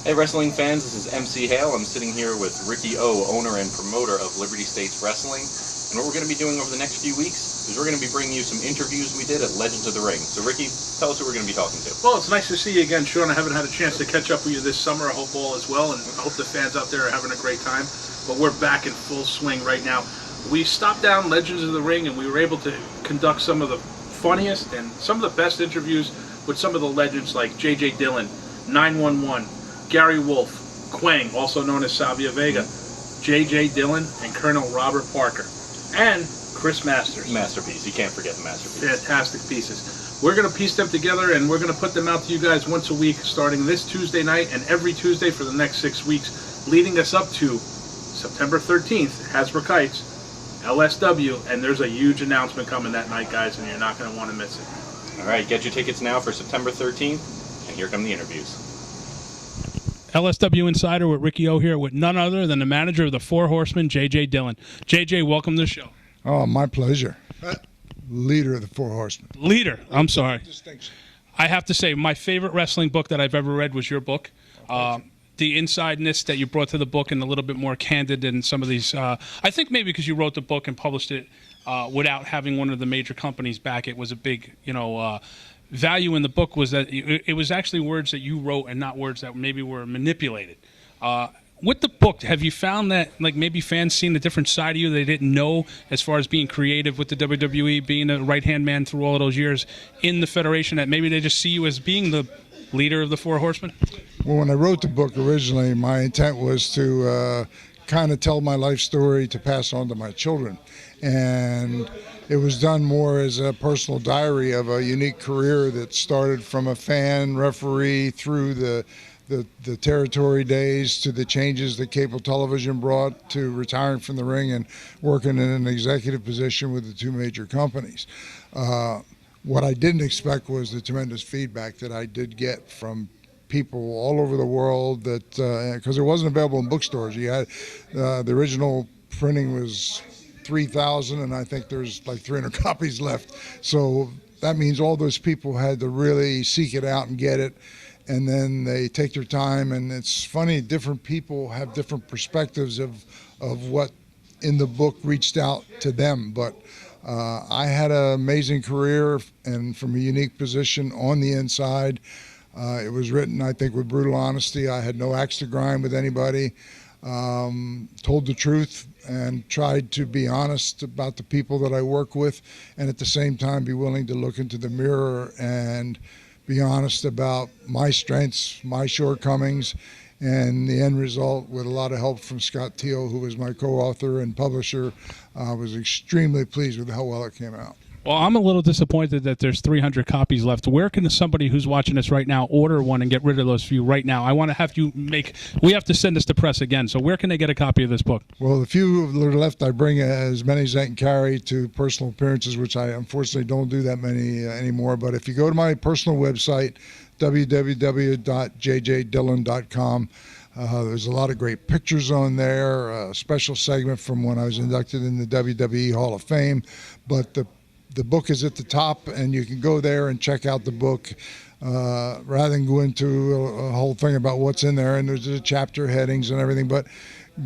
Hey wrestling fans, this is MC Hale. I'm sitting here with Ricky O, owner and promoter of Liberty States Wrestling. And what we're going to be doing over the next few weeks is we're going to be bringing you some interviews we did at Legends of the Ring. So Ricky, tell us who we're going to be talking to. Well, it's nice to see you again, Sean. I haven't had a chance to catch up with you this summer. I hope all is well, and I hope the fans out there are having a great time. But we're back in full swing right now. We stopped down Legends of the Ring, and we were able to conduct some of the funniest and some of the best interviews with some of the legends like J.J. Dillon, 911, Gary Wolf, Quang, also known as Savio Vega, J.J. Dillon, and Colonel Robert Parker, and Chris Masters. Masterpiece. You can't forget the masterpiece. Fantastic pieces. We're going to piece them together, and we're going to put them out to you guys once a week, starting this Tuesday night and every Tuesday for the next 6 weeks, leading us up to September 13th, Hasbrouck Heights, LSW, and there's a huge announcement coming that night, guys, and you're not going to want to miss it. All right, get your tickets now for September 13th, and here come the interviews. LSW Insider with Ricky O here with none other than the manager of the Four Horsemen, J.J. Dillon. J.J., welcome to the show. Oh, my pleasure. Leader of the Four Horsemen. Leader, I'm sorry. Distinction. I have to say, my favorite wrestling book that I've ever read was your book. The insideness that you brought to the book and a little bit more candid than some of these. I think maybe because you wrote the book and published it without having one of the major companies back, it was a big, value in the book was that it was actually words that you wrote and not words that maybe were manipulated. With the book, have you found that like maybe fans seen a different side of you they didn't know as far as being creative with the WWE, being a right-hand man through all of those years in the Federation, that maybe they just see you as being the leader of the Four Horsemen? Well, when I wrote the book originally, my intent was to kind of tell my life story to pass on to my children. And it was done more as a personal diary of a unique career that started from a fan, referee, through the territory days to the changes that cable television brought, to retiring from the ring and working in an executive position with the two major companies. What I didn't expect was the tremendous feedback that I did get from people all over the world, that because it wasn't available in bookstores. You had the original printing was 3,000, and I think there's like 300 copies left. So that means all those people had to really seek it out and get it, and then they take their time. And it's funny, different people have different perspectives of what in the book reached out to them. But I had an amazing career, and from a unique position on the inside. It was written, I think, with brutal honesty. I had no axe to grind with anybody. Told the truth and tried to be honest about the people that I work with, and at the same time be willing to look into the mirror and be honest about my strengths, my shortcomings, and the end result, with a lot of help from Scott Teal, who was my co-author and publisher. I was extremely pleased with how well it came out. Well, I'm a little disappointed that there's 300 copies left. Where can somebody who's watching this right now order one and get rid of those few right now? I want to have you we have to send this to press again. So where can they get a copy of this book? Well, the few that are left, I bring as many as I can carry to personal appearances, which I unfortunately don't do that many anymore. But if you go to my personal website, www.jjdillon.com, there's a lot of great pictures on there, a special segment from when I was inducted in the WWE Hall of Fame. But the book is at the top, and you can go there and check out the book rather than go into a whole thing about what's in there. And there's the chapter headings and everything. But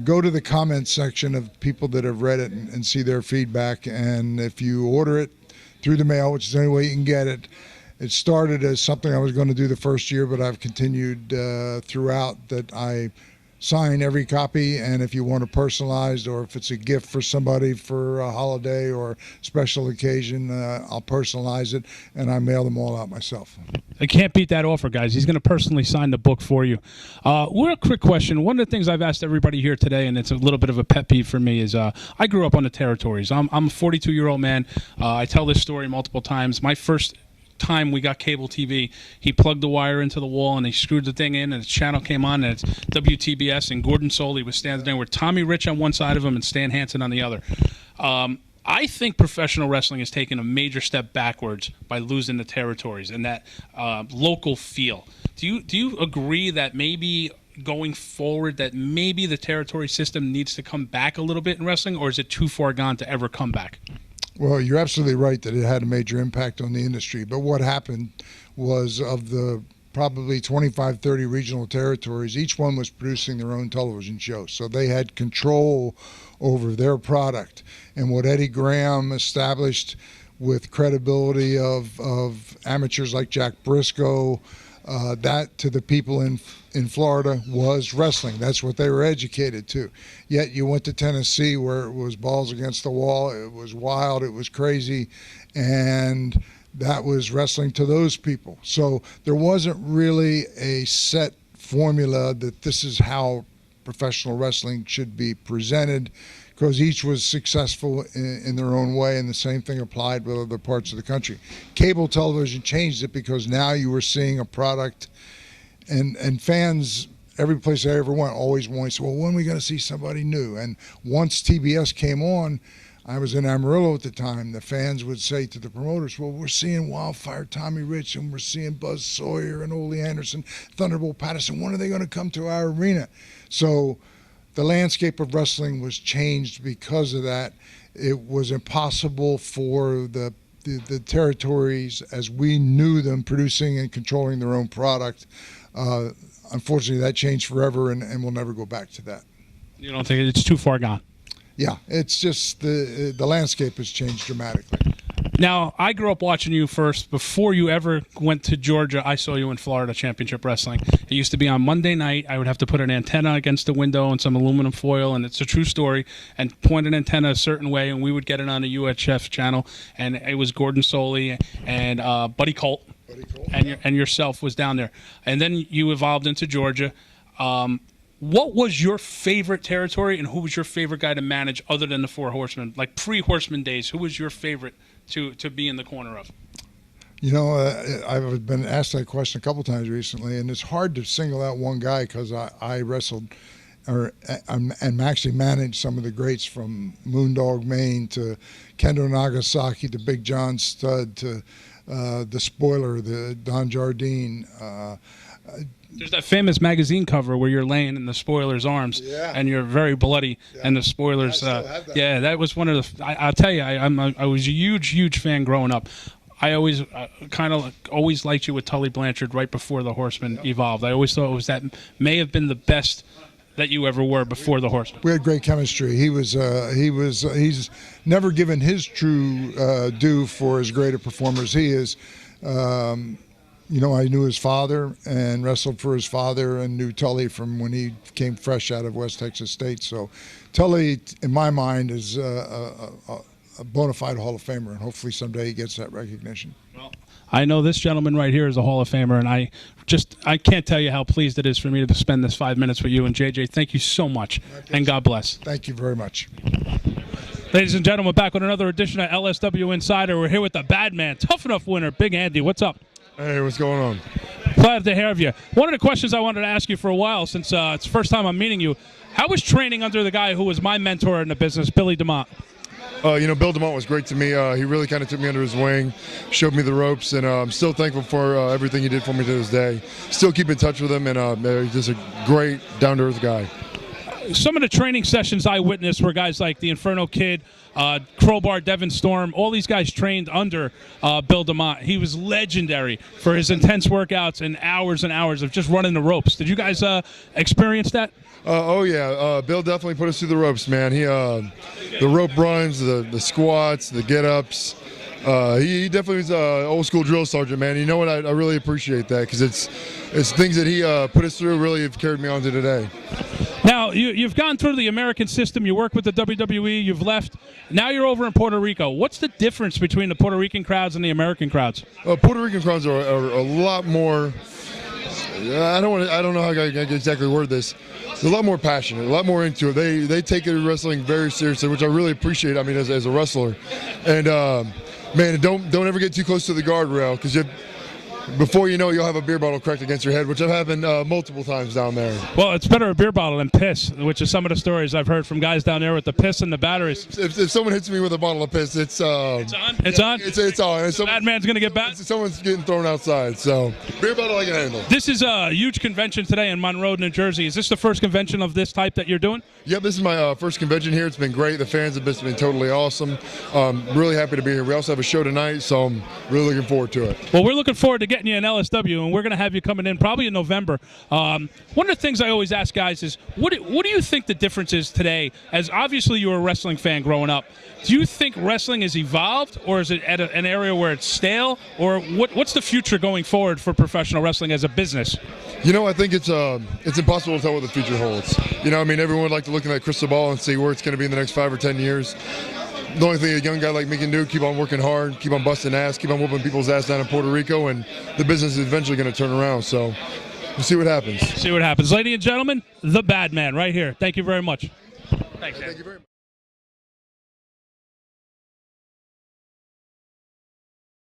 go to the comments section of people that have read it and see their feedback. And if you order it through the mail, which is the only way you can get it, it started as something I was going to do the first year, but I've continued throughout that I sign every copy, and if you want it personalized or if it's a gift for somebody for a holiday or special occasion, I'll personalize it, and I mail them all out myself. I can't beat that offer, guys. He's going to personally sign the book for you. Real quick question. One of the things I've asked everybody here today, and it's a little bit of a pet peeve for me, is I grew up on the territories. I'm a 42-year-old man. I tell this story multiple times. My first time we got cable TV, he plugged the wire into the wall and he screwed the thing in, and the channel came on, and it's WTBS, and Gordon Soley was standing there with Tommy Rich on one side of him and Stan Hansen on the other. I think professional wrestling has taken a major step backwards by losing the territories and that local feel. Do you agree that maybe going forward that maybe the territory system needs to come back a little bit in wrestling, or is it too far gone to ever come back? Well, you're absolutely right that it had a major impact on the industry. But what happened was, of the probably 25, 30 regional territories. Each one was producing their own television show. So they had control over their product. And what Eddie Graham established with credibility of amateurs like Jack Briscoe, that to the people in Florida was wrestling. That's what they were educated to. Yet you went to Tennessee where it was balls against the wall. It was wild. It was crazy. And that was wrestling to those people. So there wasn't really a set formula that this is how professional wrestling should be presented, because each was successful in their own way, and the same thing applied with other parts of the country. Cable television changed it because now you were seeing a product, and fans, every place I ever went, always wanted to say, well, when are we going to see somebody new? And once TBS came on, I was in Amarillo at the time, the fans would say to the promoters, well, we're seeing Wildfire Tommy Rich, and we're seeing Buzz Sawyer and Ole Anderson, Thunderbolt Patterson. When are they going to come to our arena? So the landscape of wrestling was changed because of that. It was impossible for the territories as we knew them producing and controlling their own product. Unfortunately, that changed forever, and we'll never go back to that. You don't think it's too far gone? Yeah, it's just the landscape has changed dramatically. Now, I grew up watching you first. Before you ever went to Georgia, I saw you in Florida Championship Wrestling. It used to be on Monday night. I would have to put an antenna against the window and some aluminum foil, and it's a true story, and point an antenna a certain way, and we would get it on the UHF channel, and it was Gordon Soley and Buddy Colt, and yourself was down there. And then you evolved into Georgia. What was your favorite territory, and who was your favorite guy to manage other than the Four Horsemen? Like pre-Horseman days, who was your favorite to be in the corner of? You know, I've been asked that question a couple times recently, and it's hard to single out one guy because I wrestled and actually managed some of the greats from Moondog Maine to Kendo Nagasaki to Big John Studd to the Spoiler, the Don Jardine. There's that famous magazine cover where you're laying in the Spoiler's arms, and you're very bloody, and the Spoiler's. That was one of the. I'll tell you, I was a huge fan growing up. I always always liked you with Tully Blanchard right before the Horsemen evolved. I always thought it was that may have been the best that you ever were before the Horsemen. We had great chemistry. He's never given his true due for as great a performer as he is. You know, I knew his father and wrestled for his father, and knew Tully from when he came fresh out of West Texas State. So Tully, in my mind, is a bona fide Hall of Famer, and hopefully someday he gets that recognition. Well, I know this gentleman right here is a Hall of Famer, and I can't tell you how pleased it is for me to spend this 5 minutes with you. And JJ, thank you so much, and God bless. Thank you very much. Ladies and gentlemen, back with another edition of LSW Insider. We're here with the bad man, Tough Enough winner, Big Andy. What's up? Hey, what's going on? Glad to have you. One of the questions I wanted to ask you for a while, since it's the first time I'm meeting you, how was training under the guy who was my mentor in the business, Billy DeMont? You know, Bill DeMont was great to me. He really kind of took me under his wing, showed me the ropes, and I'm still thankful for everything he did for me to this day. Still keep in touch with him, and he's just a great, down-to-earth guy. Some of the training sessions I witnessed were guys like the Inferno Kid, Crowbar, Devin Storm. All these guys trained under Bill DeMont. He was legendary for his intense workouts and hours of just running the ropes. Did you guys experience that? Oh yeah, Bill definitely put us through the ropes, man. He, the rope runs, the squats, the get-ups. He definitely was an old school drill sergeant, man. You know what? I really appreciate that, because it's things that he put us through really have carried me on to today. Now, you've gone through the American system. You work with the WWE. You've left. Now you're over in Puerto Rico. What's the difference between the Puerto Rican crowds and the American crowds? Puerto Rican crowds are a lot more. I don't know how I can exactly word this. They're a lot more passionate, a lot more into it. They take it wrestling very seriously, which I really appreciate. I mean, as a wrestler, and man, don't ever get too close to the guardrail, because before you know it, you'll have a beer bottle cracked against your head, which have happened multiple times down there. Well, it's better a beer bottle than piss, which is some of the stories I've heard from guys down there with the piss and the batteries. If someone hits me with a bottle of piss, it's on. It's on. It's on. Bad man's gonna get back. Someone's getting thrown outside. So beer bottle I can handle. This is a huge convention today in Monroe, New Jersey. Is this the first convention of this type that you're doing? Yep, this is my first convention here. It's been great. The fans have been totally awesome. Really happy to be here. We also have a show tonight, so I'm really looking forward to it. Well, we're looking forward to getting getting you in LSW, and we're going to have you coming in probably in November. One of the things I always ask guys is, what do you think the difference is today? As obviously you were a wrestling fan growing up, do you think wrestling has evolved, or is it at an area where it's stale, or what's the future going forward for professional wrestling as a business? You know, I think it's impossible to tell what the future holds. You know, I mean, everyone would like to look in that crystal ball and see where it's going to be in the next 5 or 10 years. The only thing a young guy like me can do, keep on working hard, keep on busting ass, keep on whooping people's ass down in Puerto Rico, and the business is eventually going to turn around. So we'll see what happens. See what happens. Ladies and gentlemen, the Bad Man right here. Thank you very much. Thanks, Thank you very much.